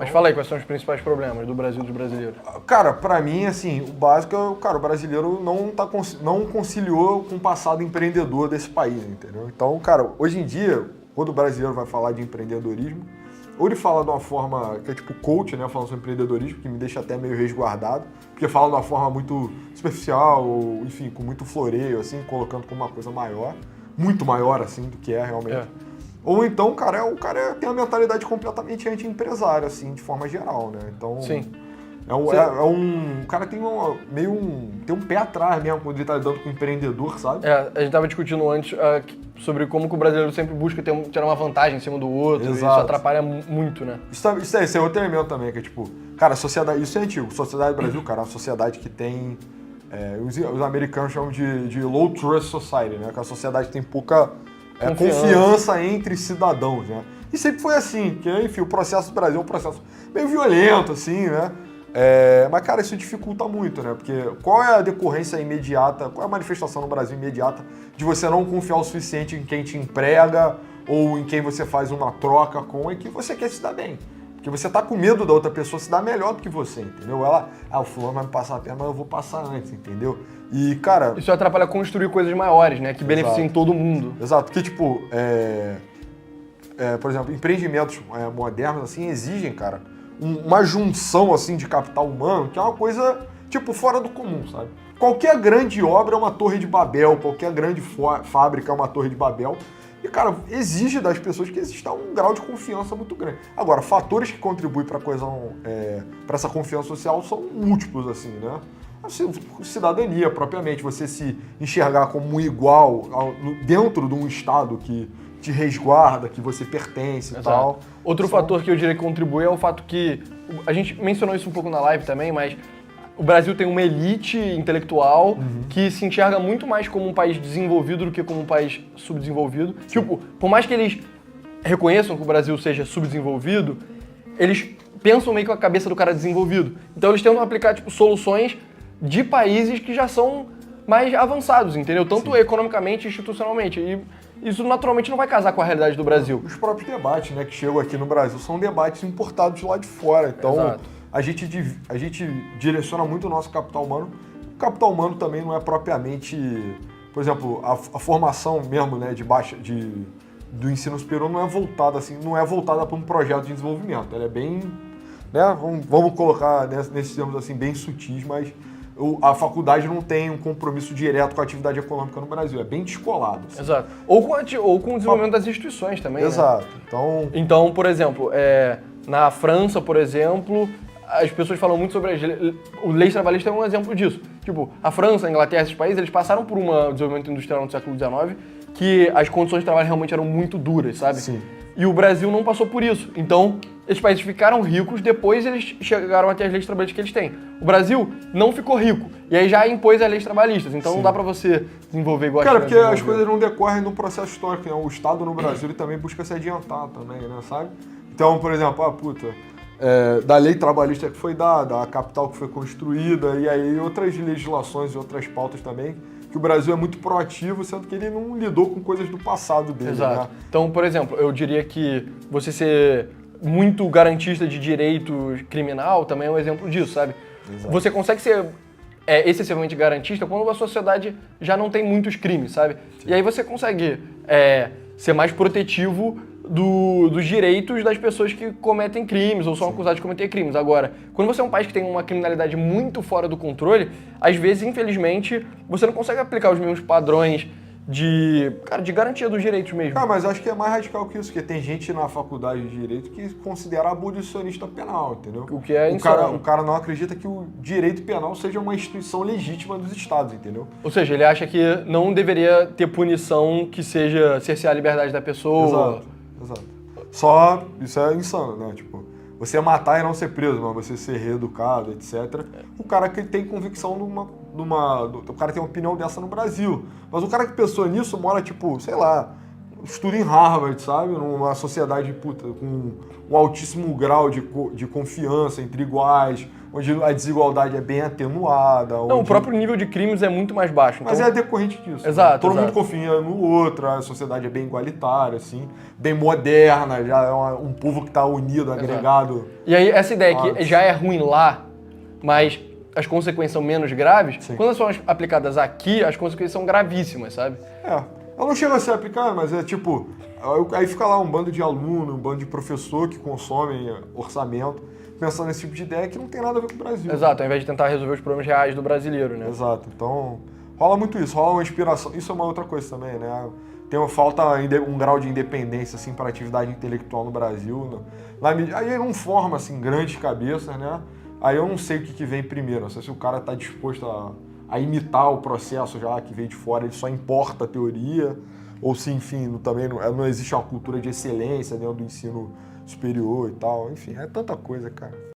Mas fala aí, quais são os principais problemas do Brasil e dos brasileiros? Cara, pra mim, assim, o básico é, cara, o brasileiro não conciliou com o passado empreendedor desse país, entendeu? Então, cara, hoje em dia, quando o brasileiro vai falar de empreendedorismo, ou ele fala de uma forma que é tipo coach, né, falando sobre empreendedorismo, que me deixa até meio resguardado, porque fala de uma forma muito superficial, ou, enfim, com muito floreio, assim, colocando como uma coisa maior, muito maior, assim, do que é realmente. É. Ou então, cara, o cara tem a mentalidade completamente anti-empresária, assim, de forma geral, né? Então, Sim. o cara tem tem um pé atrás mesmo quando ele tá lidando com o empreendedor, sabe? A gente tava discutindo antes sobre como que o brasileiro sempre busca tirar uma vantagem em cima do outro, e isso Exato. atrapalha muito, né? Isso é outro elemento também, que é tipo, cara, a sociedade, isso é antigo, sociedade do Brasil, cara, é uma sociedade que tem, os americanos chamam de low trust society, né? Que é uma sociedade que tem pouca confiança entre cidadãos, né? E sempre foi assim, que, enfim, o processo do Brasil é um processo meio violento, assim, né? Mas, cara, isso dificulta muito, né? Porque qual é a decorrência imediata, qual é a manifestação no Brasil imediata de você não confiar o suficiente em quem te emprega ou em quem você faz uma troca com e que você quer se dar bem? Porque você tá com medo da outra pessoa se dar melhor do que você, entendeu? O fulano vai me passar a perna, mas eu vou passar antes, entendeu? E, cara... Isso atrapalha construir coisas maiores, né? Que beneficiem todo mundo. Exato, porque, tipo, por exemplo, empreendimentos modernos, assim, exigem, cara, uma junção, assim, de capital humano, que é uma coisa, tipo, fora do comum, sabe? Qualquer grande obra é uma torre de Babel, qualquer grande fábrica é uma torre de Babel. E, cara, exige das pessoas que exista um grau de confiança muito grande. Agora, fatores que contribuem para para essa confiança social são múltiplos, assim, né? Cidadania, propriamente, você se enxergar como um igual dentro de um Estado que te resguarda, que você pertence e tal. Outro fator que eu diria que contribui é o fato que, a gente mencionou isso um pouco na live também, mas o Brasil tem uma elite intelectual que se enxerga muito mais como um país desenvolvido do que como um país subdesenvolvido. Tipo, por mais que eles reconheçam que o Brasil seja subdesenvolvido, eles pensam meio com a cabeça do cara desenvolvido. Então eles tentam aplicar, tipo, soluções de países que já são mais avançados, entendeu? Tanto economicamente e institucionalmente. E isso naturalmente não vai casar com a realidade do Brasil. Os próprios debates, né, que chegam aqui no Brasil são debates importados de lá de fora. Então, a gente direciona muito o nosso capital humano. O capital humano também não é propriamente, por exemplo, a formação mesmo, né, do ensino superior não é voltada para um projeto de desenvolvimento. Ela é bem, né, vamos colocar nesses termos assim bem sutis, mas a faculdade não tem um compromisso direto com a atividade econômica no Brasil, é bem descolado. Assim. Exato. Ou com o desenvolvimento das instituições também, Exato. Né? Então, por exemplo, na França, por exemplo, as pessoas falam muito sobre o leis trabalhistas é um exemplo disso. Tipo, a França, a Inglaterra, esses países, eles passaram por um desenvolvimento industrial no século XIX que as condições de trabalho realmente eram muito duras, sabe? Sim. E o Brasil não passou por isso. Então, esses países ficaram ricos, depois eles chegaram até as leis trabalhistas que eles têm. O Brasil não ficou rico, e aí já impôs as leis trabalhistas. Então não dá pra você desenvolver igual a China. Cara, porque as coisas não decorrem no processo histórico, né? O Estado no Brasil ele também busca se adiantar também, né, sabe? Então, por exemplo, da lei trabalhista que foi dada, a capital que foi construída, e aí outras legislações e outras pautas também, que o Brasil é muito proativo, sendo que ele não lidou com coisas do passado dele. Exato. Né? Então, por exemplo, eu diria que você ser muito garantista de direito criminal também é um exemplo disso, sabe? Exato. Você consegue ser excessivamente garantista quando a sociedade já não tem muitos crimes, sabe? Sim. E aí você consegue ser mais protetivo dos direitos das pessoas que cometem crimes ou são acusadas de cometer crimes. Agora, quando você é um país que tem uma criminalidade muito fora do controle, às vezes, infelizmente, você não consegue aplicar os mesmos padrões de garantia dos direitos mesmo. Cara, mas acho que é mais radical que isso, porque tem gente na faculdade de Direito que considera abolicionista penal, entendeu? O que é insano. O cara não acredita que o direito penal seja uma instituição legítima dos estados, entendeu? Ou seja, ele acha que não deveria ter punição que seja cercear a liberdade da pessoa. Exato. Só, isso é insano, né? Tipo, você matar e não ser preso, mas você ser reeducado, etc. O cara que tem convicção o cara tem uma opinião dessa no Brasil. Mas o cara que pensou nisso mora, tipo, sei lá, estuda em Harvard, sabe? Numa sociedade, com um altíssimo grau de confiança entre iguais, onde a desigualdade é bem atenuada. Não, onde... o próprio nível de crimes é muito mais baixo. Mas então... é decorrente disso. Exato, né? Todo exato. mundo confia no outro, a sociedade é bem igualitária, assim, bem moderna, já é um povo que está unido, agregado. E aí, essa ideia que já é ruim lá, mas as consequências são menos graves, Sim. quando elas são aplicadas aqui, as consequências são gravíssimas, sabe? Eu não chego a ser aplicada, mas é tipo... Aí fica lá um bando de aluno, um bando de professor que consomem orçamento, pensando nesse tipo de ideia que não tem nada a ver com o Brasil. Exato, ao invés de tentar resolver os problemas reais do brasileiro, né? Exato. Então, rola muito isso, rola uma inspiração. Isso é uma outra coisa também, né? Falta um grau de independência, assim, para a atividade intelectual no Brasil. Aí não forma, assim, grandes cabeças, né? Aí eu não sei o que vem primeiro. Não sei se o cara está disposto a imitar o processo já que veio de fora, ele só importa a teoria, ou se, enfim, também não existe uma cultura de excelência dentro do ensino superior e tal. Enfim, é tanta coisa, cara.